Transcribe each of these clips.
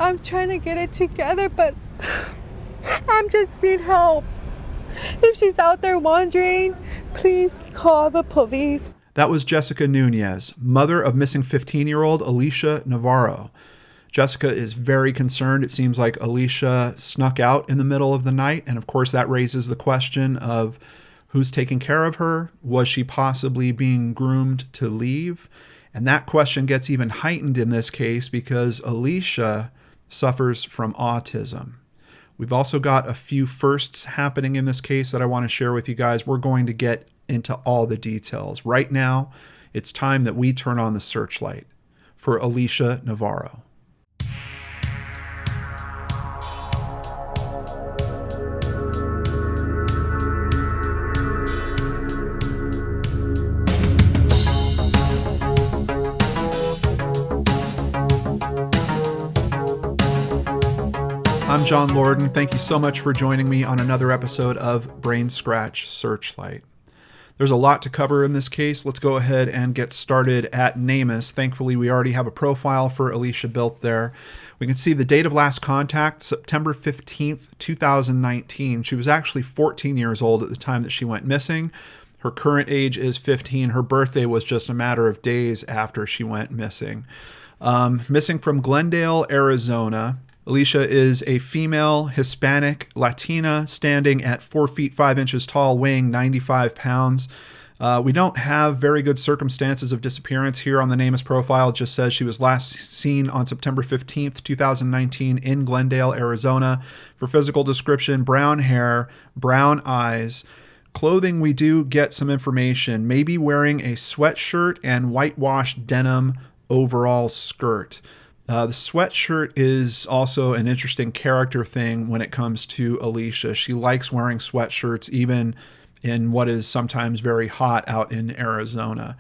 I'm trying to get it together, but I'm just need help. If she's out there wandering, please call the police. That was Jessica Nunez, mother of missing 15-year-old Alicia Navarro. Jessica is very concerned. It seems like Alicia snuck out in the middle of the night. And of course, that raises the question of who's taking care of her? Was she possibly being groomed to leave? And that question gets even heightened in this case because Alicia suffers from autism. We've also got a few firsts happening in this case that I want to share with you guys. We're going to get into all the details. Right now, it's time that we turn on the searchlight for Alicia Navarro. I'm John Lorden. Thank you so much for joining me on another episode of Brainscratch Searchlight. There's a lot to cover in this case. Let's go ahead and get started at NamUs. Thankfully, we already have a profile for Alicia built there. We can see the date of last contact, September 15th, 2019. She was actually 14 years old at the time that she went missing. Her current age is 15. Her birthday was just a matter of days after she went missing. Missing from Glendale, Arizona. Alicia is a female, Hispanic, Latina, standing at 4 feet 5 inches tall, weighing 95 pounds. We don't have very good circumstances of disappearance here on the NamUs profile. It just says she was last seen on September 15th, 2019 in Glendale, Arizona. For physical description, brown hair, brown eyes. Clothing, we do get some information. Maybe wearing a sweatshirt and whitewashed denim overall skirt. The sweatshirt is also an interesting character thing when it comes to Alicia. She likes wearing sweatshirts even in what is sometimes very hot out in Arizona.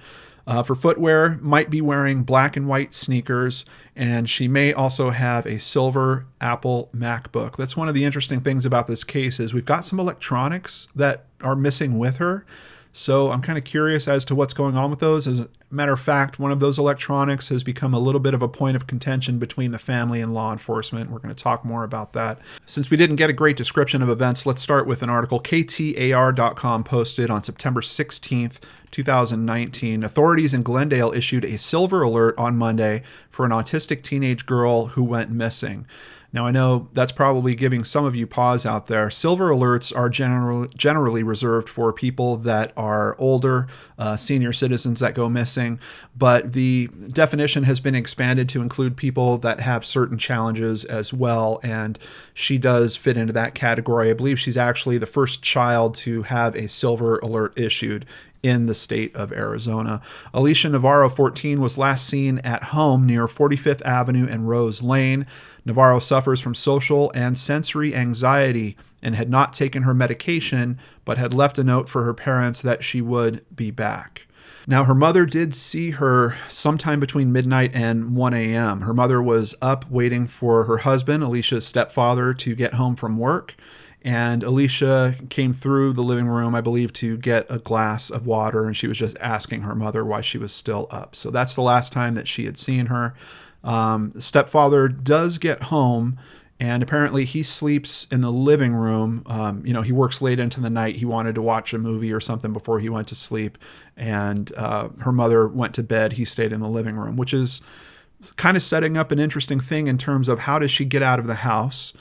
For footwear, might be wearing black and white sneakers, and she may also have a silver Apple MacBook. That's one of the interesting things about this case is we've got some electronics that are missing with her. So I'm kind of curious as to what's going on with those. As a matter of fact, one of those electronics has become a little bit of a point of contention between the family and law enforcement. We're going to talk more about that. Since we didn't get a great description of events, let's start with an article KTAR.com posted on September 16th, 2019. Authorities in Glendale issued a silver alert on Monday for an autistic teenage girl who went missing. Now, I know that's probably giving some of you pause out there. Silver alerts are generally reserved for people that are older, senior citizens that go missing, but the definition has been expanded to include people that have certain challenges as well, and she does fit into that category. I believe she's actually the first child to have a silver alert issued in the state of Arizona. Alicia Navarro, 14, was last seen at home near 45th Avenue and Rose Lane. Navarro suffers from social and sensory anxiety and had not taken her medication, but had left a note for her parents that she would be back. Now, her mother did see her sometime between midnight and 1 a.m. Her mother was up waiting for her husband, Alicia's stepfather, to get home from work. And Alicia came through the living room, I believe, to get a glass of water, and she was just asking her mother why she was still up. So that's the last time that she had seen her. The stepfather does get home, and apparently he sleeps in the living room. He works late into the night. He wanted to watch a movie or something before he went to sleep, and her mother went to bed. He stayed in the living room, which is kind of setting up an interesting thing in terms of how does she get out of the house.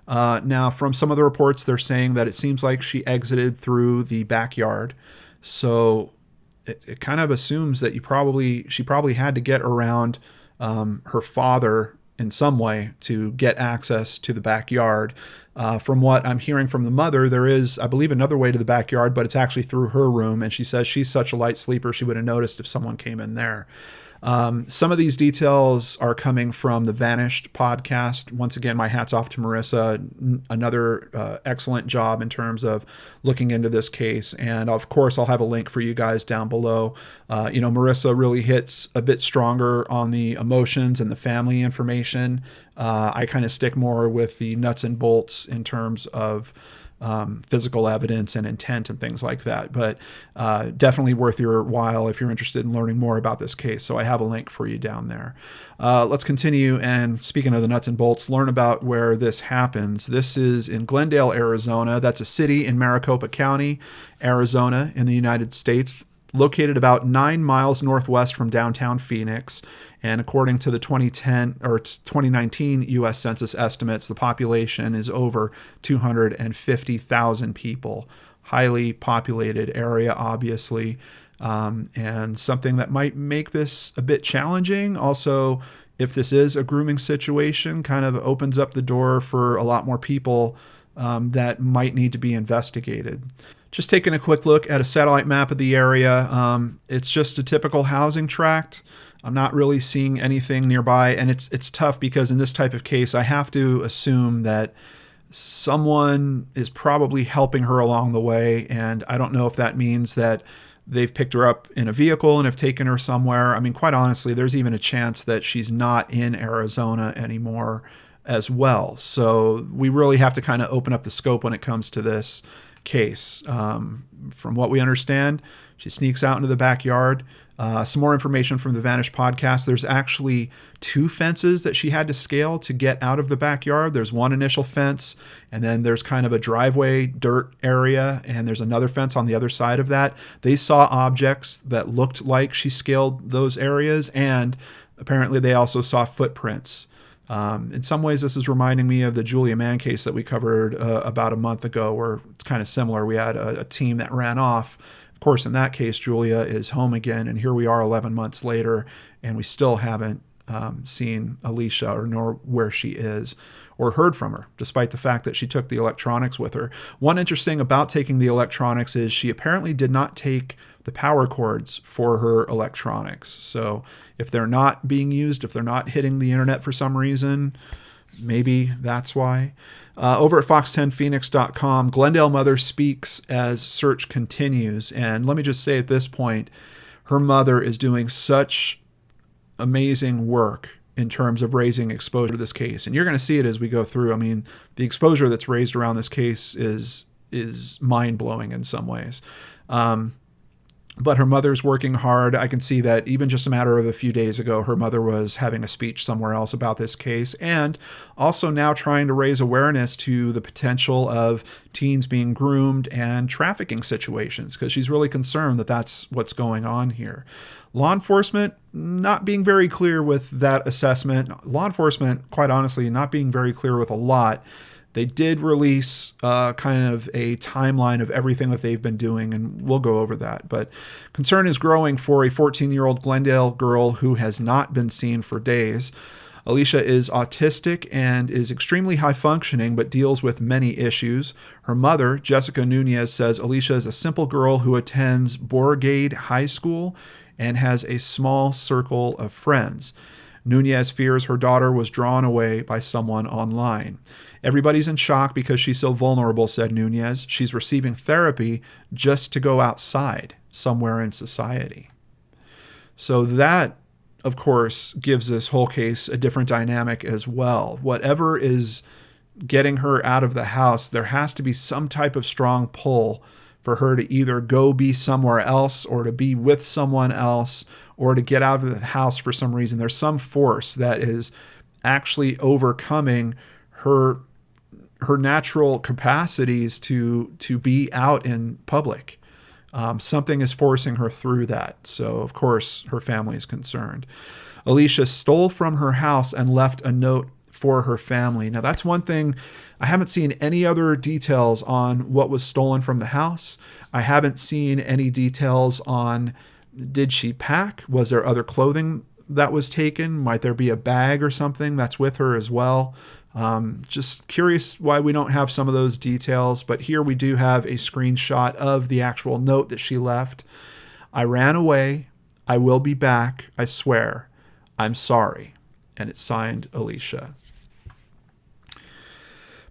Now, from some of the reports, they're saying that it seems like she exited through the backyard. So it kind of assumes that she probably had to get around her father in some way to get access to the backyard. From what I'm hearing from the mother, there is, I believe, another way to the backyard, but it's actually through her room. And she says she's such a light sleeper, she would have noticed if someone came in there. Some of these details are coming from the Vanished podcast. Once again, my hat's off to Marissa. Another excellent job in terms of looking into this case. And of course, I'll have a link for you guys down below. Marissa really hits a bit stronger on the emotions and the family information. I kind of stick more with the nuts and bolts in terms of physical evidence and intent and things like that. But definitely worth your while if you're interested in learning more about this case. So I have a link for you down there. Let's continue. And speaking of the nuts and bolts, learn about where this happens. This is in Glendale, Arizona. That's a city in Maricopa County, Arizona, in the United States, located about 9 miles northwest from downtown Phoenix. And according to the 2019 U.S. Census estimates, the population is over 250,000 people. Highly populated area, obviously, and something that might make this a bit challenging. Also, if this is a grooming situation, kind of opens up the door for a lot more people that might need to be investigated. Just taking a quick look at a satellite map of the area, it's just a typical housing tract. I'm not really seeing anything nearby, and it's tough because in this type of case, I have to assume that someone is probably helping her along the way, and I don't know if that means that they've picked her up in a vehicle and have taken her somewhere. I mean, quite honestly, there's even a chance that she's not in Arizona anymore as well. So we really have to kind of open up the scope when it comes to this case. From what we understand, she sneaks out into the backyard. Some more information from the Vanished podcast. There's actually 2 fences that she had to scale to get out of the backyard. There's one initial fence, and then there's kind of a driveway dirt area, and there's another fence on the other side of that. They saw objects that looked like she scaled those areas, and apparently they also saw footprints. In some ways, this is reminding me of the Julia Mann case that we covered about a month ago, where it's kind of similar. We had a team that ran off. Of course, in that case, Julia is home again, and here we are 11 months later, and we still haven't seen Alicia or nor where she is or heard from her, despite the fact that she took the electronics with her. One interesting about taking the electronics is she apparently did not take the power cords for her electronics. So if they're not being used, if they're not hitting the internet for some reason, maybe that's why. Over at fox10phoenix.com, Glendale mother speaks as search continues. And let me just say at this point, her mother is doing such amazing work in terms of raising exposure to this case. And you're going to see it as we go through. I mean, the exposure that's raised around this case is mind-blowing in some ways. But her mother's working hard. I can see that even just a matter of a few days ago, her mother was having a speech somewhere else about this case, and also now trying to raise awareness to the potential of teens being groomed and trafficking situations, because she's really concerned that that's what's going on here. Law enforcement not being very clear with that assessment. Law enforcement, quite honestly, not being very clear with a lot. They did release kind of a timeline of everything that they've been doing, and we'll go over that. But concern is growing for a 14-year-old Glendale girl who has not been seen for days. Alicia is autistic and is extremely high-functioning, but deals with many issues. Her mother, Jessica Nunez, says Alicia is a simple girl who attends Borgade High School and has a small circle of friends. Nunez fears her daughter was drawn away by someone online. Everybody's in shock because she's so vulnerable, said Nunez. She's receiving therapy just to go outside somewhere in society. So that, of course, gives this whole case a different dynamic as well. Whatever is getting her out of the house, there has to be some type of strong pull for her to either go be somewhere else or to be with someone else or to get out of the house for some reason. There's some force that is actually overcoming her natural capacities to be out in public. Something is forcing her through that. So, of course, her family is concerned. Alicia stole from her house and left a note for her family. Now, that's one thing. I haven't seen any other details on what was stolen from the house. I haven't seen any details on, did she pack? Was there other clothing that was taken? Might there be a bag or something that's with her as well? Just curious why we don't have some of those details, but here we do have a screenshot of the actual note that she left. I ran away. I will be back. I swear. I'm sorry. And it's signed Alicia.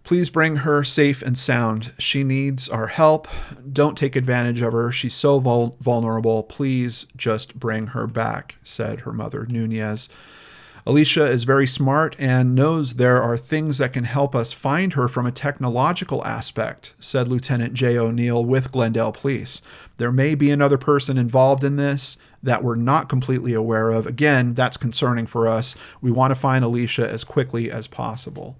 Please bring her safe and sound. She needs our help. Don't take advantage of her. She's so vulnerable. Please just bring her back, said her mother, Nunez. Alicia is very smart and knows there are things that can help us find her from a technological aspect, said Lieutenant J. O'Neill with Glendale Police. There may be another person involved in this that we're not completely aware of. Again, that's concerning for us. We want to find Alicia as quickly as possible.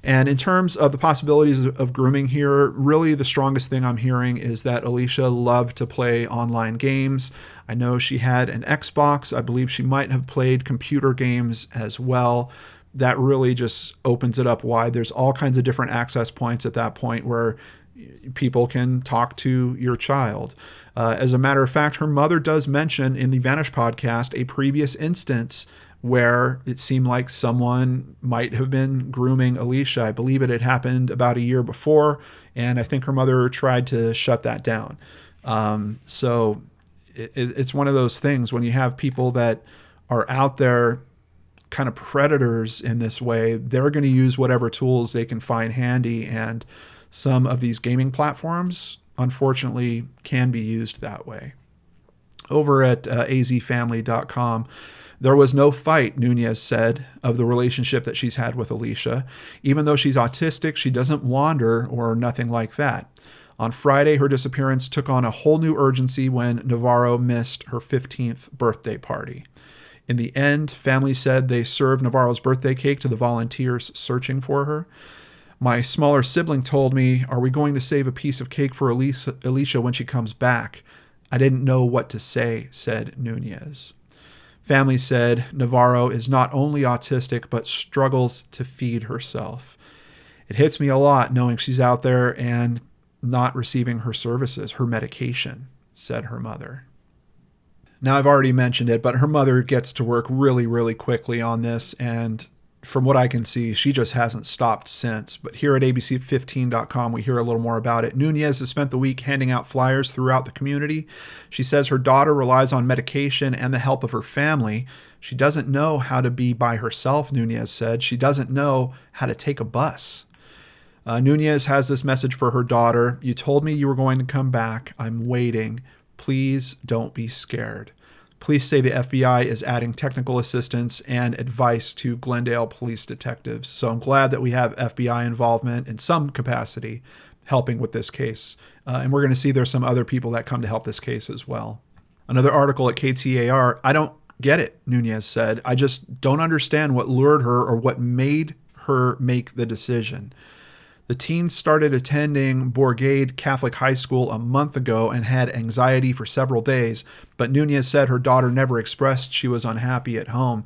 And in terms of the possibilities of grooming here, really the strongest thing I'm hearing is that Alicia loved to play online games. I know she had an Xbox. I believe she might have played computer games as well. That really just opens it up wide. There's all kinds of different access points at that point where people can talk to your child. As a matter of fact, her mother does mention in the Vanish podcast a previous instance where it seemed like someone might have been grooming Alicia. I believe it had happened about a year before, and I think her mother tried to shut that down. So it's one of those things when you have people that are out there kind of predators in this way, they're going to use whatever tools they can find handy, and some of these gaming platforms, unfortunately, can be used that way. Over at azfamily.com, there was no fight, Nunez said, of the relationship that she's had with Alicia. Even though she's autistic, she doesn't wander or nothing like that. On Friday, her disappearance took on a whole new urgency when Navarro missed her 15th birthday party. In the end, family said they served Navarro's birthday cake to the volunteers searching for her. My smaller sibling told me, "Are we going to save a piece of cake for Alicia when she comes back?" I didn't know what to say, said Nunez. Family said Navarro is not only autistic, but struggles to feed herself. It hits me a lot knowing she's out there and not receiving her services, her medication, said her mother. Now, I've already mentioned it, but her mother gets to work really, really quickly on this, and from what I can see, she just hasn't stopped since. But here at abc15.com, we hear a little more about it. Nunez has spent the week handing out flyers throughout the community. She says her daughter relies on medication and the help of her family. She doesn't know how to be by herself, Nunez said. She doesn't know how to take a bus. Nunez has this message for her daughter. "You told me you were going to come back. I'm waiting. Please don't be scared." Police say the FBI is adding technical assistance and advice to Glendale police detectives. So I'm glad that we have FBI involvement in some capacity helping with this case. And we're going to see there's some other people that come to help this case as well. Another article at KTAR, "I don't get it," Nunez said. "I just don't understand what lured her or what made her make the decision." The teen started attending Bourgade Catholic High School a month ago and had anxiety for several days, but Nunez said her daughter never expressed she was unhappy at home.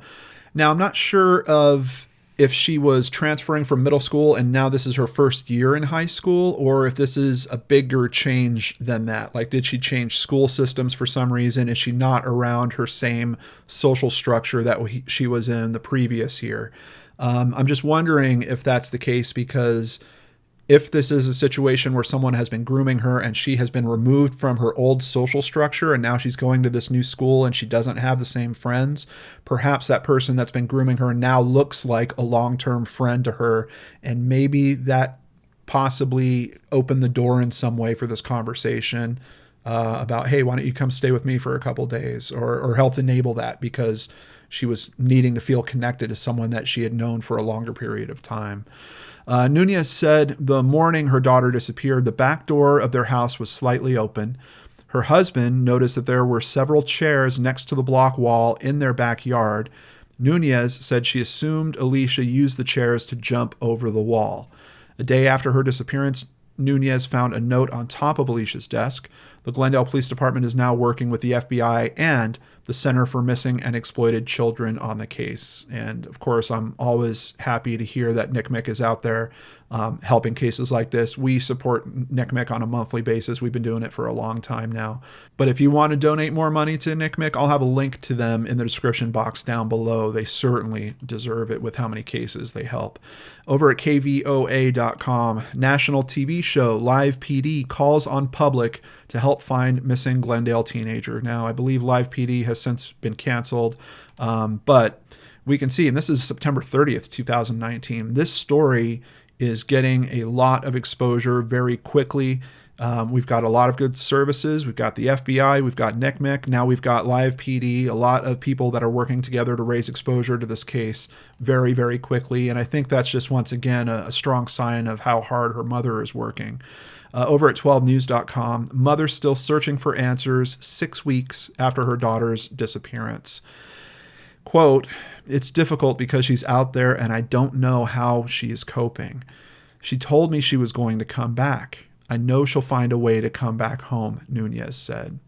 Now, I'm not sure of if she was transferring from middle school and now this is her first year in high school, or if this is a bigger change than that. Like, did she change school systems for some reason? Is she not around her same social structure that she was in the previous year? I'm just wondering if that's the case, because if this is a situation where someone has been grooming her and she has been removed from her old social structure and now she's going to this new school and she doesn't have the same friends, perhaps that person that's been grooming her now looks like a long-term friend to her, and maybe that possibly opened the door in some way for this conversation about, hey, why don't you come stay with me for a couple days, or helped enable that because she was needing to feel connected to someone that she had known for a longer period of time. Nunez said the morning her daughter disappeared, the back door of their house was slightly open. Her husband noticed that there were several chairs next to the block wall in their backyard. Nunez said she assumed Alicia used the chairs to jump over the wall. A day after her disappearance, Nunez found a note on top of Alicia's desk. The Glendale Police Department is now working with the FBI and the Center for Missing and Exploited Children on the case. And of course, I'm always happy to hear that NCMEC is out there helping cases like this. We support NCMEC on a monthly basis. We've been doing it for a long time now. But if you want to donate more money to NCMEC, I'll have a link to them in the description box down below. They certainly deserve it with how many cases they help. Over at KVOA.com, national TV show Live PD calls on public to help find missing Glendale teenager. Now, I believe Live PD has since been canceled, but we can see, and this is September 30th, 2019, this story is getting a lot of exposure very quickly. We've got a lot of good services. We've got the FBI, we've got NCMEC, now we've got Live PD, a lot of people that are working together to raise exposure to this case very, very quickly. And I think that's just, once again, a strong sign of how hard her mother is working. Over at 12news.com, mother still searching for answers 6 weeks after her daughter's disappearance. Quote, "It's difficult because she's out there and I don't know how she is coping. She told me she was going to come back. I know she'll find a way to come back home," Nunez said.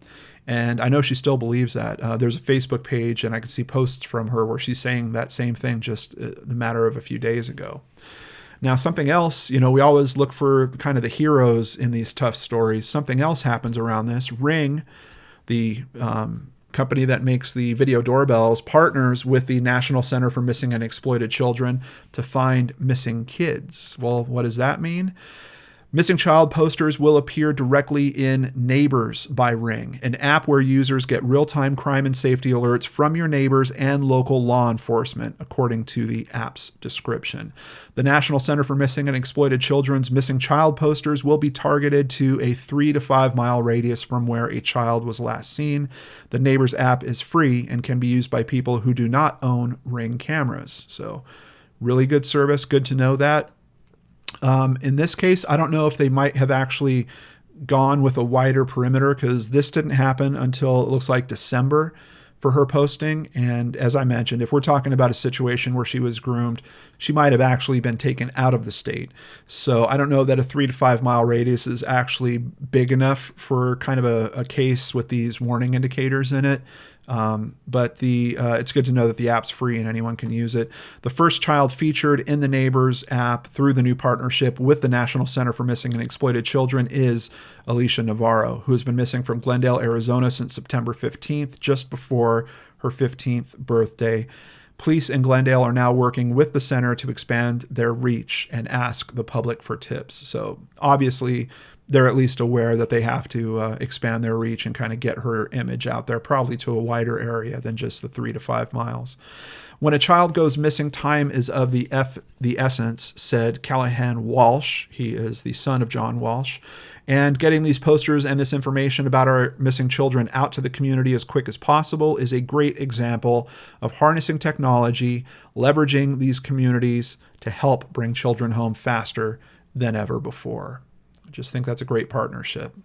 And I know she still believes that. There's a Facebook page, and I can see posts from her where she's saying that same thing just a matter of a few days ago. Now, something else, we always look for kind of the heroes in these tough stories. Something else happens around this. Ring, the company that makes the video doorbells, partners with the National Center for Missing and Exploited Children to find missing kids. Well, what does that mean? Missing child posters will appear directly in Neighbors by Ring, an app where users get real-time crime and safety alerts from your neighbors and local law enforcement, according to the app's description. The National Center for Missing and Exploited Children's missing child posters will be targeted to a 3 to 5 mile radius from where a child was last seen. The Neighbors app is free and can be used by people who do not own Ring cameras. So, really good service. Good to know that. In this case, I don't know if they might have actually gone with a wider perimeter, because this didn't happen until it looks like December for her posting. And as I mentioned, if we're talking about a situation where she was groomed, she might have actually been taken out of the state. So I don't know that a 3 to 5 mile radius is actually big enough for kind of a case with these warning indicators in it. But it's good to know that the app's free and anyone can use it. The first child featured in the Neighbors app through the new partnership with the National Center for Missing and Exploited Children is Alicia Navarro, who has been missing from Glendale, Arizona since September 15th, just before her 15th birthday. Police in Glendale are now working with the center to expand their reach and ask the public for tips. So obviously, they're at least aware that they have to expand their reach and kind of get her image out there, probably to a wider area than just the 3 to 5 miles. When a child goes missing, time is of the essence, said Callahan Walsh. He is the son of John Walsh. And getting these posters and this information about our missing children out to the community as quick as possible is a great example of harnessing technology, leveraging these communities to help bring children home faster than ever before. I just think that's a great partnership.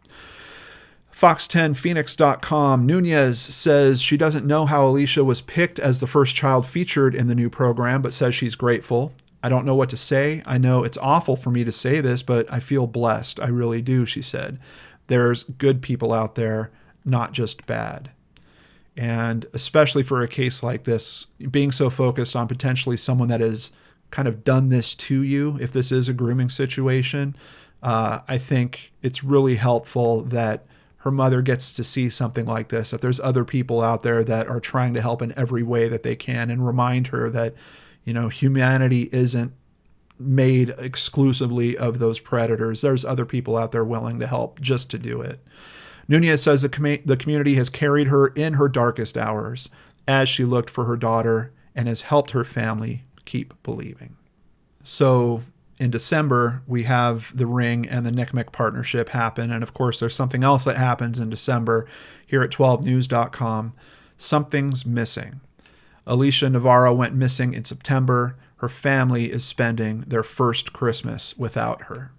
Fox10Phoenix.com, Nunez says she doesn't know how Alicia was picked as the first child featured in the new program, but says she's grateful. "I don't know what to say. I know it's awful for me to say this, but I feel blessed. I really do," she said. "There's good people out there, not just bad." And especially for a case like this, being so focused on potentially someone that has kind of done this to you, if this is a grooming situation, I think it's really helpful that her mother gets to see something like this, that there's other people out there that are trying to help in every way that they can, and remind her that, humanity isn't made exclusively of those predators. There's other people out there willing to help just to do it. Nunez says the community has carried her in her darkest hours as she looked for her daughter and has helped her family keep believing. So in December, we have the Ring and the NCMEC partnership happen. And of course, there's something else that happens in December here at 12news.com. Something's missing. Alicia Navarro went missing in September. Her family is spending their first Christmas without her.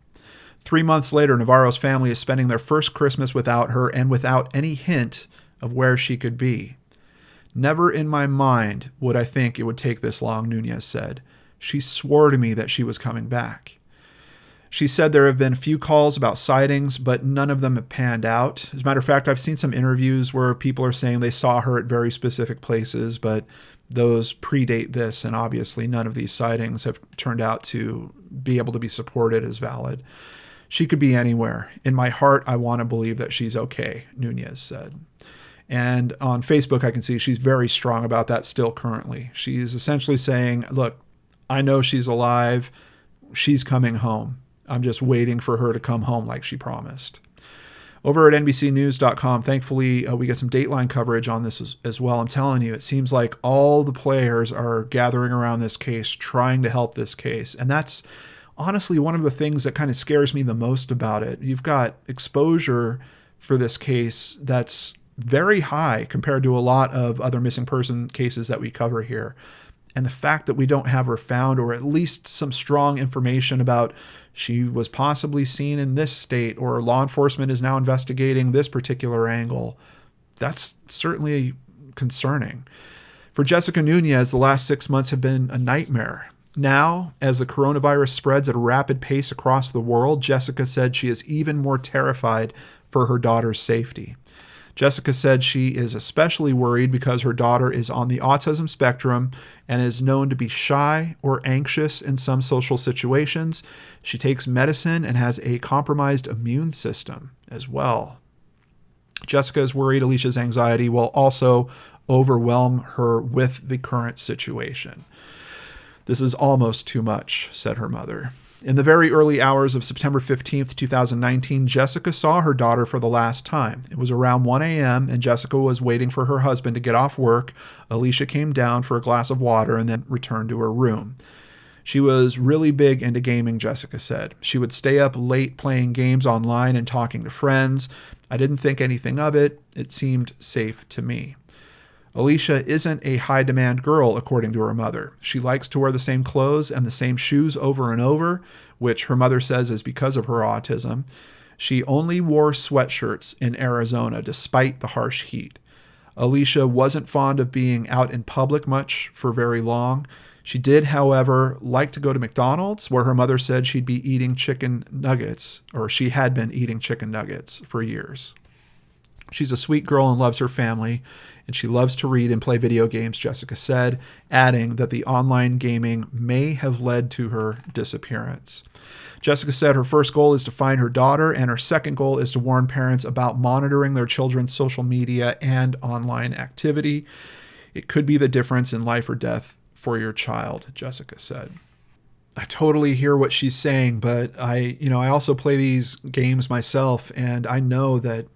3 months later, Navarro's family is spending their first Christmas without her and without any hint of where she could be. "Never in my mind would I think it would take this long," Nunez said. "She swore to me that she was coming back." She said there have been a few calls about sightings, but none of them have panned out. As a matter of fact, I've seen some interviews where people are saying they saw her at very specific places, but those predate this, and obviously none of these sightings have turned out to be able to be supported as valid. "She could be anywhere. In my heart, I want to believe that she's okay," Nunez said. And on Facebook, I can see she's very strong about that still currently. She's essentially saying, look, I know she's alive. She's coming home. I'm just waiting for her to come home like she promised. Over at NBCnews.com, thankfully, we get some Dateline coverage on this as well. I'm telling you, it seems like all the players are gathering around this case, trying to help this case. And that's honestly one of the things that kind of scares me the most about it. You've got exposure for this case that's very high compared to a lot of other missing person cases that we cover here. And the fact that we don't have her found, or at least some strong information about she was possibly seen in this state, or law enforcement is now investigating this particular angle, that's certainly concerning. For Jessica Nunez, the last 6 months have been a nightmare. Now, as the coronavirus spreads at a rapid pace across the world, Jessica said she is even more terrified for her daughter's safety. Jessica said she is especially worried because her daughter is on the autism spectrum and is known to be shy or anxious in some social situations. She takes medicine and has a compromised immune system as well. Jessica is worried Alicia's anxiety will also overwhelm her with the current situation. This is almost too much, said her mother. In the very early hours of September 15th, 2019, Jessica saw her daughter for the last time. It was around 1 a.m., and Jessica was waiting for her husband to get off work. Alicia came down for a glass of water and then returned to her room. She was really big into gaming, Jessica said. She would stay up late playing games online and talking to friends. I didn't think anything of it. It seemed safe to me. Alicia isn't a high-demand girl, according to her mother. She likes to wear the same clothes and the same shoes over and over, which her mother says is because of her autism. She only wore sweatshirts in Arizona, despite the harsh heat. Alicia wasn't fond of being out in public much for very long. She did, however, like to go to McDonald's, where her mother said she'd be eating chicken nuggets, or she had been eating chicken nuggets for years. She's a sweet girl and loves her family, and she loves to read and play video games, Jessica said, adding that the online gaming may have led to her disappearance. Jessica said her first goal is to find her daughter, and her second goal is to warn parents about monitoring their children's social media and online activity. It could be the difference in life or death for your child, Jessica said. I totally hear what she's saying, but I also play these games myself, and I know that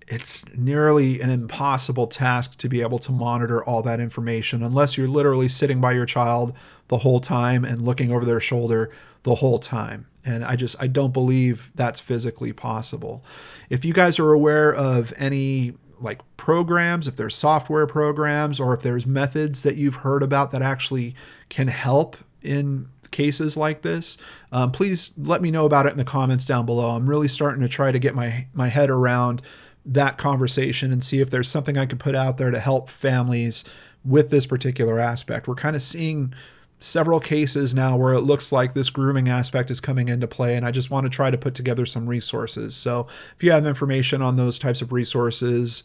it's nearly an impossible task to be able to monitor all that information unless you're literally sitting by your child the whole time and looking over their shoulder the whole time. And I don't believe that's physically possible. If you guys are aware of any programs, if there's software programs, or if there's methods that you've heard about that actually can help in cases like this, please let me know about it in the comments down below. I'm really starting to try to get my head around that conversation and see if there's something I could put out there to help families with this particular aspect. We're kind of seeing several cases now where it looks like this grooming aspect is coming into play, and I just want to try to put together some resources. So if you have information on those types of resources,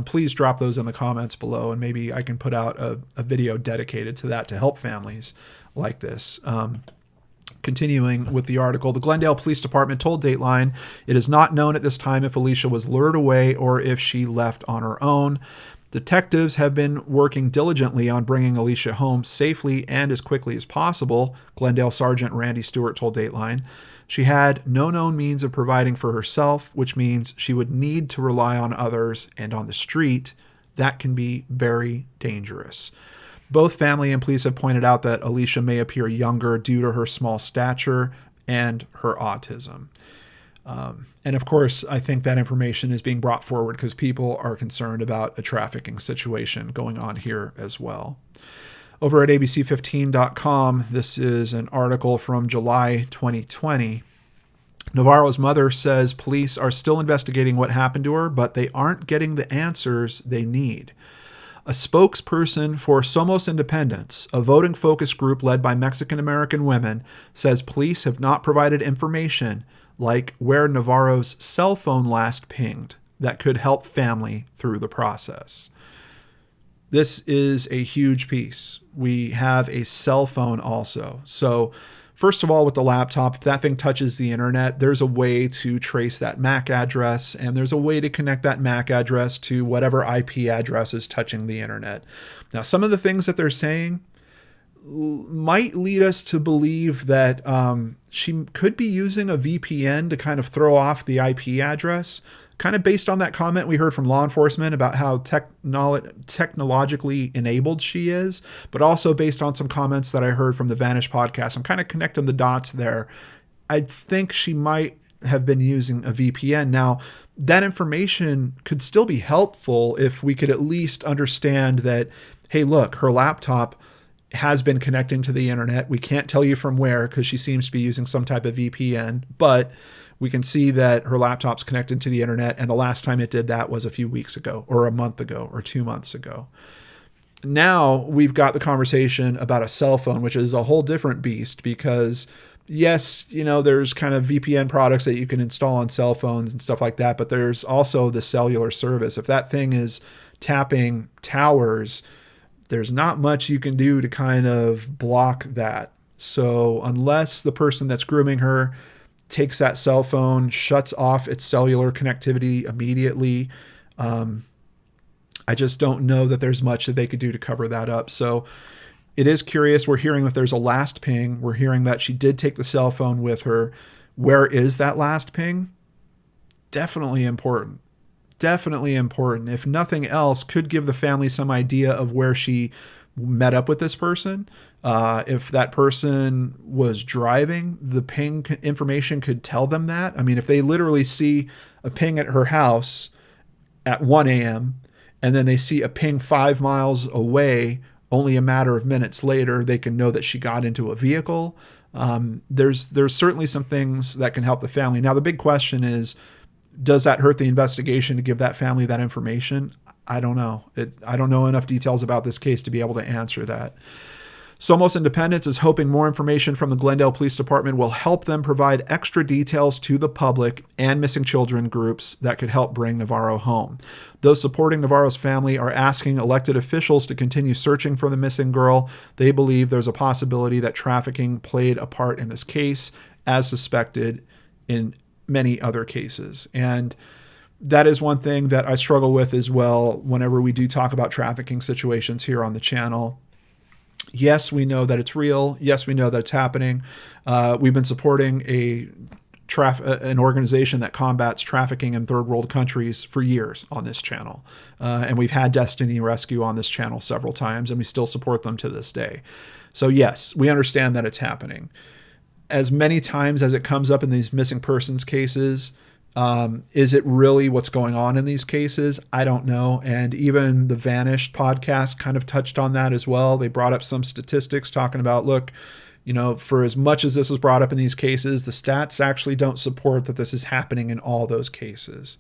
please drop those in the comments below, and maybe I can put out a video dedicated to that to help families like this. Continuing with the article, the Glendale Police Department told Dateline it is not known at this time if Alicia was lured away or if she left on her own. Detectives have been working diligently on bringing Alicia home safely and as quickly as possible, Glendale Sergeant Randy Stewart told Dateline. She had no known means of providing for herself, which means she would need to rely on others, and on the street, that can be very dangerous. Both family and police have pointed out that Alicia may appear younger due to her small stature and her autism. And of course, I think that information is being brought forward because people are concerned about a trafficking situation going on here as well. Over at abc15.com, this is an article from July 2020. Navarro's mother says police are still investigating what happened to her, but they aren't getting the answers they need. A spokesperson for Somos Independence, a voting focus group led by Mexican-American women, says police have not provided information like where Navarro's cell phone last pinged that could help family through the process. This is a huge piece. We have a cell phone also. So first of all, with the laptop, if that thing touches the internet, there's a way to trace that MAC address, and there's a way to connect that MAC address to whatever IP address is touching the internet. Now, some of the things that they're saying might lead us to believe that she could be using a VPN to kind of throw off the IP address. kind of based on that comment we heard from law enforcement about how technologically enabled she is, but also based on some comments that I heard from the Vanish podcast. I'm kind of connecting the dots there. I think she might have been using a VPN. Now, that information could still be helpful if we could at least understand that, hey, look, her laptop has been connecting to the internet. We can't tell you from where because she seems to be using some type of VPN, but we can see that her laptop's connected to the internet, and the last time it did that was a few weeks ago, or a month ago, or 2 months ago. Now we've got the conversation about a cell phone, which is a whole different beast because yes, there's kind of VPN products that you can install on cell phones and stuff like that, but there's also the cellular service. If that thing is tapping towers, there's not much you can do to kind of block that. So unless the person that's grooming her takes that cell phone, shuts off its cellular connectivity immediately, I just don't know that there's much that they could do to cover that up. So it is curious. We're hearing that there's a last ping. We're hearing that she did take the cell phone with her. Where is that last ping? Definitely important. Definitely important. If nothing else, could give the family some idea of where she met up with this person. If that person was driving, the ping information could tell them that. I mean, if they literally see a ping at her house at 1 a.m. and then they see a ping 5 miles away only a matter of minutes later, they can know that she got into a vehicle. There's certainly some things that can help the family. Now, the big question is, does that hurt the investigation to give that family that information? I don't know. I don't know enough details about this case to be able to answer that. Somos Independence is hoping more information from the Glendale Police Department will help them provide extra details to the public and missing children groups that could help bring Navarro home. Those supporting Navarro's family are asking elected officials to continue searching for the missing girl. They believe there's a possibility that trafficking played a part in this case, as suspected in many other cases. And that is one thing that I struggle with as well whenever we do talk about trafficking situations here on the channel. Yes, we know that it's real. Yes, we know that it's happening. We've been supporting an organization that combats trafficking in third world countries for years on this channel. And we've had Destiny Rescue on this channel several times, and we still support them to this day. So yes, we understand that it's happening. As many times as it comes up in these missing persons cases, is it really what's going on in these cases? I don't know. And even the Vanished podcast kind of touched on that as well. They brought up some statistics talking about, look, for as much as this is brought up in these cases, the stats actually don't support that this is happening in all those cases.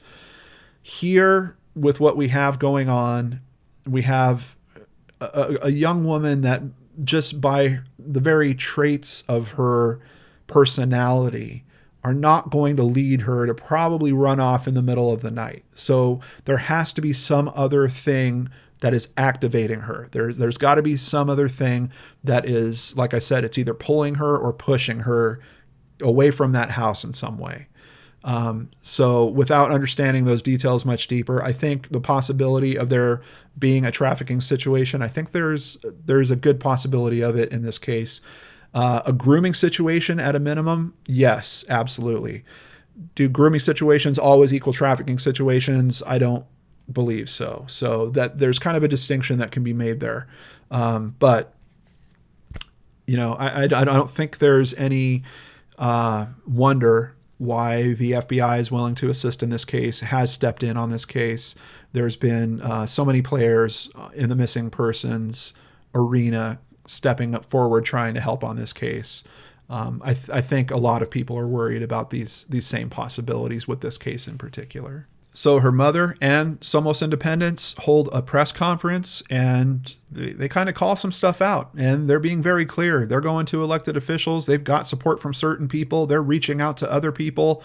Here, with what we have going on, we have a young woman that just by the very traits of her personality are not going to lead her to probably run off in the middle of the night. So there has to be some other thing that is activating her. There's got to be some other thing that is, like I said, it's either pulling her or pushing her away from that house in some way. So without understanding those details much deeper, I think the possibility of there being a trafficking situation, I think there's a good possibility of it in this case. A grooming situation at a minimum, yes, absolutely. Do grooming situations always equal trafficking situations? I don't believe so. So that there's kind of a distinction that can be made there. But I don't think there's any wonder why the FBI is willing to assist in this case, has stepped in on this case. There's been so many players in the missing persons arena stepping up forward, trying to help on this case. I think a lot of people are worried about these same possibilities with this case in particular. So her mother and Somos Independence hold a press conference, and they kind of call some stuff out, and they're being very clear. They're going to elected officials. They've got support from certain people. They're reaching out to other people.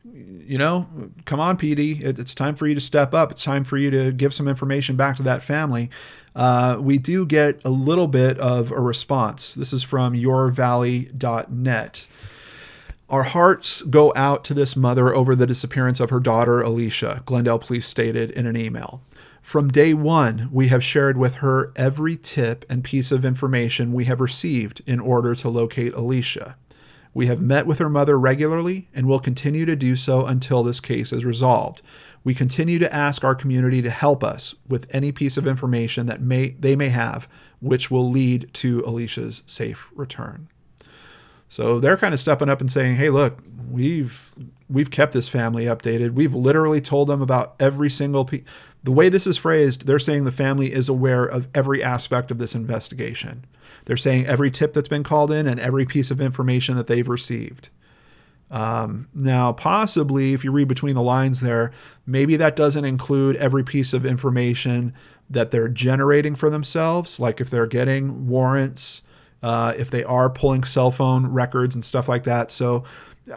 Come on, PD. It's time for you to step up. It's time for you to give some information back to that family. We do get a little bit of a response. This is from yourvalley.net. Our hearts go out to this mother over the disappearance of her daughter, Alicia, Glendale Police stated in an email. From day one, we have shared with her every tip and piece of information we have received in order to locate Alicia. We have met with her mother regularly and will continue to do so until this case is resolved. We continue to ask our community to help us with any piece of information that they may have, which will lead to Alicia's safe return. So they're kind of stepping up and saying, hey, look, we've kept this family updated. We've literally told them about every single piece. The way this is phrased, they're saying the family is aware of every aspect of this investigation. They're saying every tip that's been called in and every piece of information that they've received. Now, possibly, if you read between the lines there, maybe that doesn't include every piece of information that they're generating for themselves, like if they're getting warrants, if they are pulling cell phone records and stuff like that. So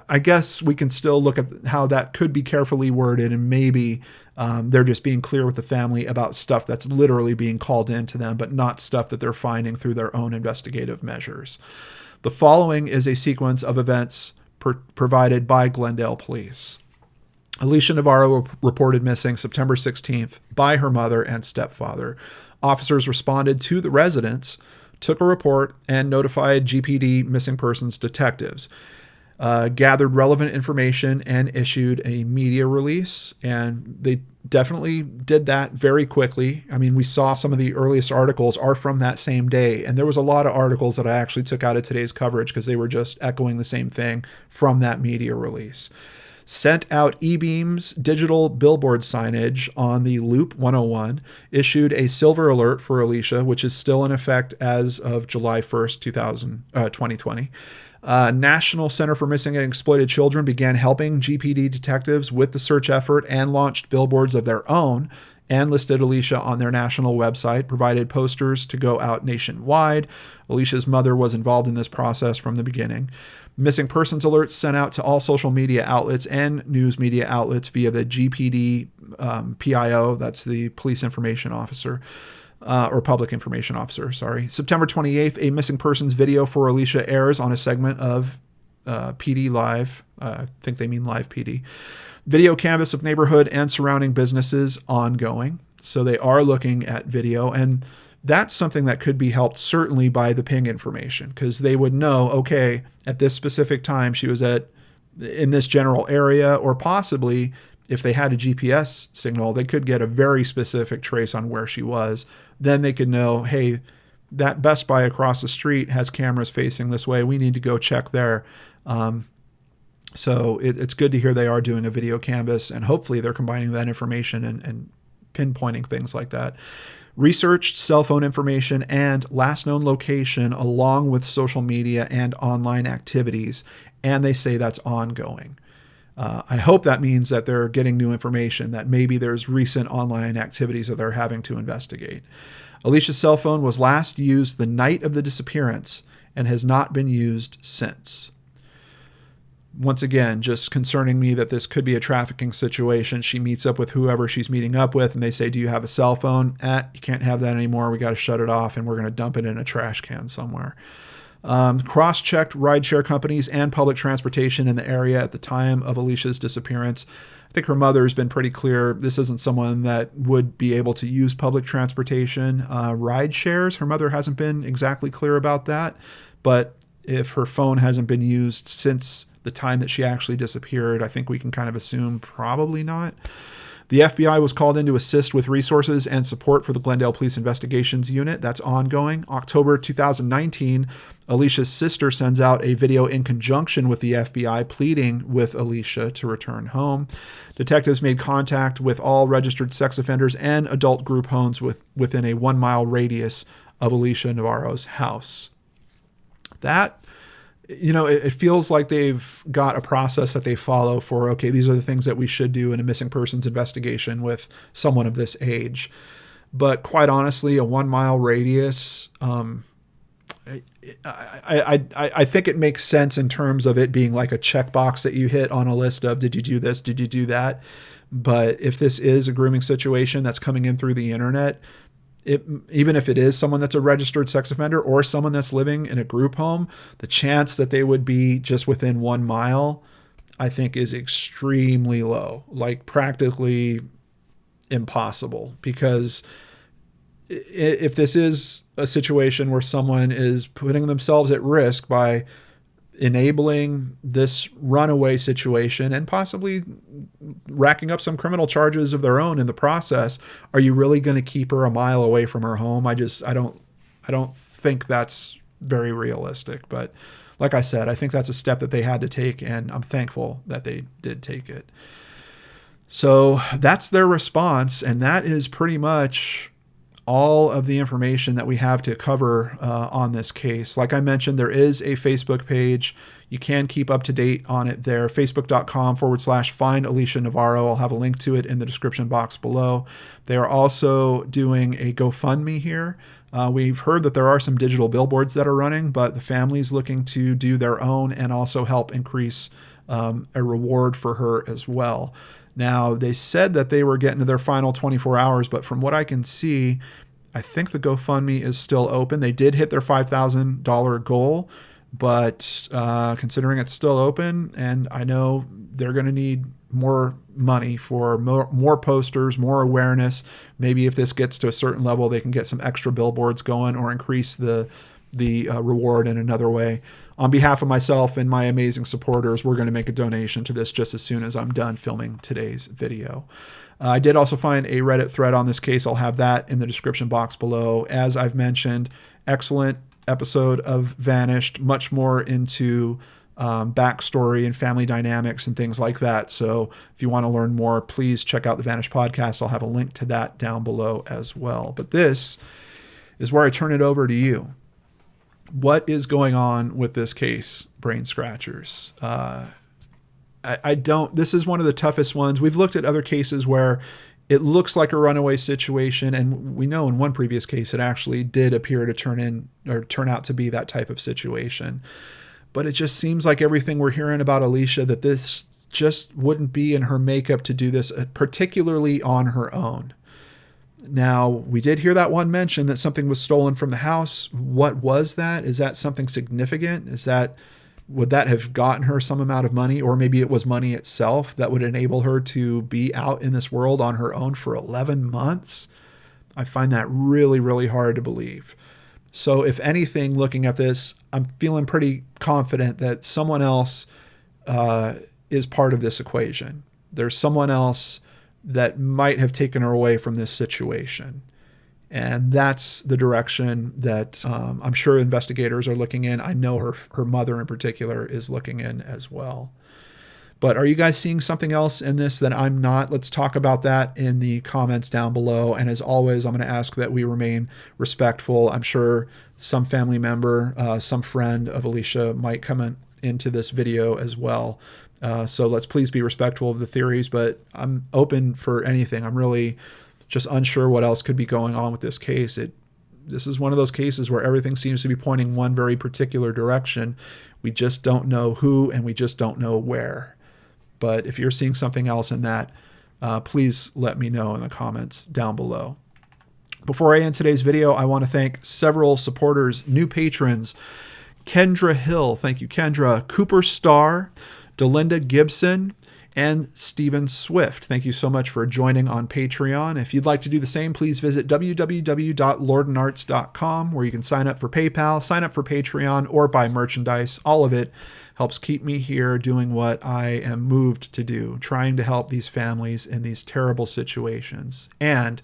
I guess we can still look at how that could be carefully worded, and maybe they're just being clear with the family about stuff that's literally being called in to them, but not stuff that they're finding through their own investigative measures. The following is a sequence of events provided by Glendale Police. Alicia Navarro reported missing September 16th by her mother and stepfather. Officers responded to the residence, took a report, and notified GPD missing persons detectives. Gathered relevant information and issued a media release, and they definitely did that very quickly. I mean, we saw some of the earliest articles are from that same day, and there was a lot of articles that I actually took out of today's coverage because they were just echoing the same thing from that media release. Sent out e-beams, digital billboard signage on the Loop 101, issued a silver alert for Alicia, which is still in effect as of July 1st, 2020. National Center for Missing and Exploited Children began helping GPD detectives with the search effort and launched billboards of their own and listed Alicia on their national website, provided posters to go out nationwide. Alicia's mother was involved in this process from the beginning. Missing persons alerts sent out to all social media outlets and news media outlets via the GPD PIO, that's the Police Information Officer. Or Public Information Officer, sorry. September 28th, a missing persons video for Alicia airs on a segment of PD Live. I think they mean Live PD. Video canvas of neighborhood and surrounding businesses ongoing. So they are looking at video, and that's something that could be helped certainly by the ping information, because they would know, okay, at this specific time she was in this general area, or possibly if they had a GPS signal, they could get a very specific trace on where she was. Then they could know, hey, that Best Buy across the street has cameras facing this way. We need to go check there. So it's good to hear they are doing a video canvas, and hopefully they're combining that information and pinpointing things like that. Researched cell phone information and last known location along with social media and online activities, and they say that's ongoing. I hope that means that they're getting new information, that maybe there's recent online activities that they're having to investigate. Alicia's cell phone was last used the night of the disappearance and has not been used since. Once again, just concerning me that this could be a trafficking situation. She meets up with whoever she's meeting up with, and they say, do you have a cell phone? You can't have that anymore. We got to shut it off, and we're going to dump it in a trash can somewhere. Cross-checked rideshare companies and public transportation in the area at the time of Alicia's disappearance. I think her mother has been pretty clear this isn't someone that would be able to use public transportation. Ride shares, her mother hasn't been exactly clear about that, but if her phone hasn't been used since the time that she actually disappeared, I think we can kind of assume probably not. The FBI was called in to assist with resources and support for the Glendale Police Investigations Unit. That's ongoing. October 2019, Alicia's sister sends out a video in conjunction with the FBI pleading with Alicia to return home. Detectives made contact with all registered sex offenders and adult group homes within a 1 mile radius of Alicia Navarro's house. That, it feels like they've got a process that they follow for, okay, these are the things that we should do in a missing persons investigation with someone of this age. But quite honestly, a 1 mile radius, I think it makes sense in terms of it being like a checkbox that you hit on a list of, did you do this? Did you do that? But if this is a grooming situation that's coming in through the internet, even if it is someone that's a registered sex offender or someone that's living in a group home, the chance that they would be just within 1 mile, I think, is extremely low, like practically impossible. Because if this is a situation where someone is putting themselves at risk by enabling this runaway situation and possibly racking up some criminal charges of their own in the process. Are you really going to keep her a mile away from her home? I don't think that's very realistic. But like I said, I think that's a step that they had to take, and I'm thankful that they did take it. So that's their response, and that is pretty much all of the information that we have to cover on this case. Like I mentioned, there is a Facebook page. You can keep up to date on it there, facebook.com/find Alicia Navarro. I'll have a link to it in the description box below. They are also doing a GoFundMe here. We've heard that there are some digital billboards that are running, but the family's looking to do their own and also help increase a reward for her as well. Now, they said that they were getting to their final 24 hours, but from what I can see, I think the GoFundMe is still open. They did hit their $5,000 goal, but considering it's still open, and I know they're going to need more money for more posters, more awareness. Maybe if this gets to a certain level, they can get some extra billboards going or increase the reward in another way. On behalf of myself and my amazing supporters, we're going to make a donation to this just as soon as I'm done filming today's video. I did also find a Reddit thread on this case. I'll have that in the description box below. As I've mentioned, excellent episode of Vanished, much more into backstory and family dynamics and things like that. So if you want to learn more, please check out the Vanished podcast. I'll have a link to that down below as well. But this is where I turn it over to you. What is going on with this case, Brain Scratchers? This is one of the toughest ones. We've looked at other cases where it looks like a runaway situation, and we know in one previous case it actually did appear to turn out to be that type of situation. But it just seems like everything we're hearing about Alicia, that this just wouldn't be in her makeup to do this, particularly on her own. Now, we did hear that one mention that something was stolen from the house. What was that? Is that something significant? Would that have gotten her some amount of money? Or maybe it was money itself that would enable her to be out in this world on her own for 11 months? I find that really, really hard to believe. So if anything, looking at this, I'm feeling pretty confident that someone else is part of this equation. There's someone else that might have taken her away from this situation. And that's the direction that I'm sure investigators are looking in. I know her mother in particular is looking in as well. But are you guys seeing something else in this that I'm not? Let's talk about that in the comments down below. And as always, I'm going to ask that we remain respectful. I'm sure some family member, some friend of Alicia might come into this video as well. So let's please be respectful of the theories, but I'm open for anything. I'm really just unsure what else could be going on with this case. This is one of those cases where everything seems to be pointing one very particular direction. We just don't know who, and we just don't know where. But if you're seeing something else in that, please let me know in the comments down below. Before I end today's video, I want to thank several supporters, new patrons. Kendra Hill, thank you, Kendra. Cooper Starr, Delinda Gibson, and Stephen Swift. Thank you so much for joining on Patreon. If you'd like to do the same, please visit www.lordandarts.com, where you can sign up for PayPal, sign up for Patreon, or buy merchandise. All of it helps keep me here doing what I am moved to do, trying to help these families in these terrible situations. And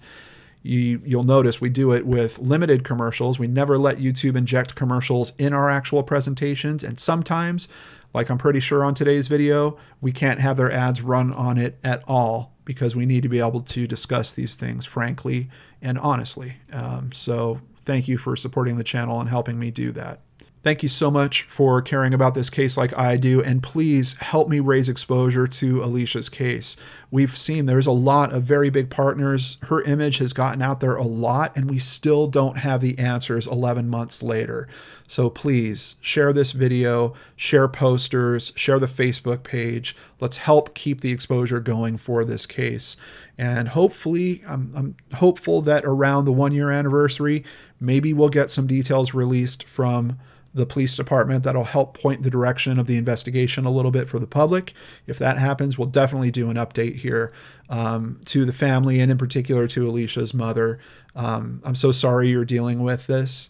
you'll notice we do it with limited commercials. We never let YouTube inject commercials in our actual presentations. And sometimes, like I'm pretty sure on today's video, we can't have their ads run on it at all because we need to be able to discuss these things frankly and honestly. So thank you for supporting the channel and helping me do that. Thank you so much for caring about this case like I do, and please help me raise exposure to Alicia's case. We've seen there's a lot of very big partners. Her image has gotten out there a lot, and we still don't have the answers 11 months later. So please share this video, share posters, share the Facebook page. Let's help keep the exposure going for this case. And hopefully, I'm hopeful that around the 1-year anniversary, maybe we'll get some details released from the police department that'll help point the direction of the investigation a little bit for the public. If that happens, we'll definitely do an update here to the family, and in particular to Alicia's mother. I'm so sorry you're dealing with this.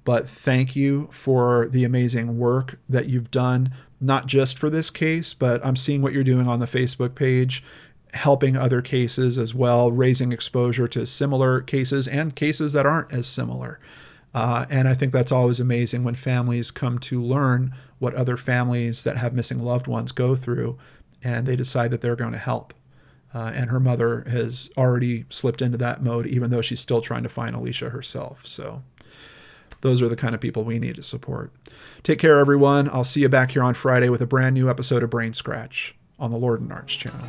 But thank you for the amazing work that you've done, not just for this case, but I'm seeing what you're doing on the Facebook page, helping other cases as well, raising exposure to similar cases and cases that aren't as similar. And I think that's always amazing when families come to learn what other families that have missing loved ones go through, and they decide that they're going to help. And her mother has already slipped into that mode, even though she's still trying to find Alicia herself. So those are the kind of people we need to support. Take care, everyone. I'll see you back here on Friday with a brand new episode of Brainscratch on the Lord and Arch channel.